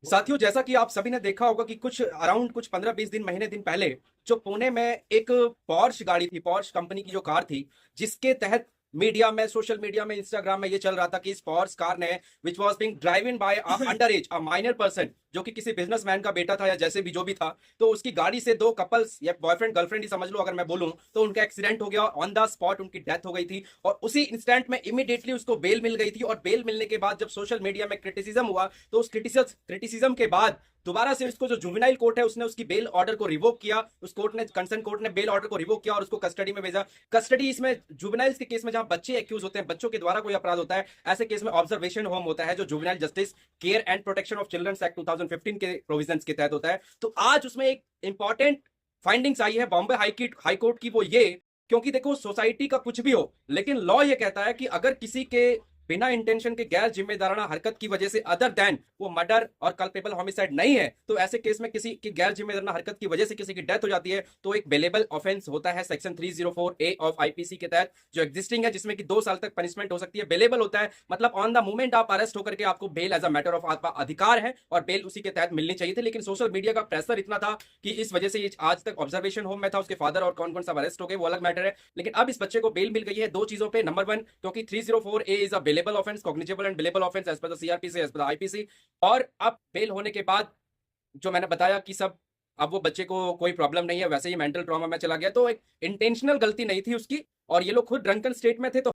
साथियों, जैसा कि आप सभी ने देखा होगा कि कुछ 15-20 दिन महीने दिन पहले जो पुणे में एक पॉर्श गाड़ी थी, पॉर्श कंपनी की जो कार थी, जिसके तहत मीडिया में, सोशल मीडिया में, इंस्टाग्राम में ये चल रहा था कि इस पॉर्श कार ने which was being driven by under age a minor person, जो कि किसी बिजनेसमैन का बेटा था या जैसे भी जो भी था, तो उसकी गाड़ी से दो कपल्स या बॉयफ्रेंड गर्लफ्रेंड ही समझ लो अगर मैं बोलूं, तो उनका एक्सीडेंट हो गया, ऑन द स्पॉट उनकी डेथ हो गई थी। और उसी इंस्टेंट में इमीडिएटली उसको बेल मिल गई थी। और बेल मिलने के बाद जब सोशल मीडिया में क्रिटिसिज्म हुआ, तो उस क्रिटिसिज्म के बाद दोबारा से उसको जो जुवेनाइल कोर्ट है उसने उसकी बेल ऑर्डर को रिवोक किया। उस कोर्ट ने, कंसर्न कोर्ट ने बेल ऑर्डर को रिवोक किया और उसको कस्टडी में भेजा। कस्टडी इसमें जुवेनाइल्स के केस में जहां बच्चे एक्यूज होते हैं, बच्चों के द्वारा कोई अपराध होता है, ऐसे केस में ऑब्जर्वेशन होम होता है जो juvenile justice care and protection of childrens act 2015 के प्रोविजंस के तहत होता है। तो आज उसमें एक इंपॉर्टेंट फाइंडिंग्स आई है बॉम्बे हाई कोर्ट की, वो ये, क्योंकि देखो सोसाइटी का कुछ भी हो, लेकिन लॉ ये कहता है कि अगर किसी के बिना इंटेंशन के गैर जिम्मेदाराना हरकत की वजह से, अदर देन वो मर्डर और कल्पेबल होमिसाइड नहीं है, तो ऐसे केस में किसी की गैर जिम्मेदाराना हरकत की वजह से किसी की डेथ हो जाती है, तो एक बेलेबल ऑफेंस होता है सेक्शन 304 ए ऑफ आईपीसी के तहत, जो एग्जिस्टिंग है, जिसमें कि 2 साल तक पनिशमेंट हो सकती है। बेलेबल होता है मतलब ऑन द मोमेंट आप अरेस्ट होकर के आपको bail as a matter of आपका अधिकार है और बेल उसी के तहत मिलनी चाहिए थी। लेकिन सोशल मीडिया का प्रेशर इतना था कि इस वजह से ये आज तक ऑब्जर्वेशन होम में था। उसके फादर और कौन कौन सा अरेस्ट हो गए वो अलग मैटर है, लेकिन अब इस बच्चे को बेल मिल गई है दो चीजों पे। नंबर वन, क्योंकि 304 A is a bailable offence, cognizable and bailable offence as per the CrPC, as per the IPC. और अब बेल होने के बाद जो मैंने बताया कि सब, अब वो बच्चे को कोई प्रॉब्लम नहीं है, वैसे ही मेंटल ट्रॉमा में चला गया, तो एक इंटेंशनल गलती नहीं थी उसकी, और ये लोग खुद ड्रंकन स्टेट में थे। तो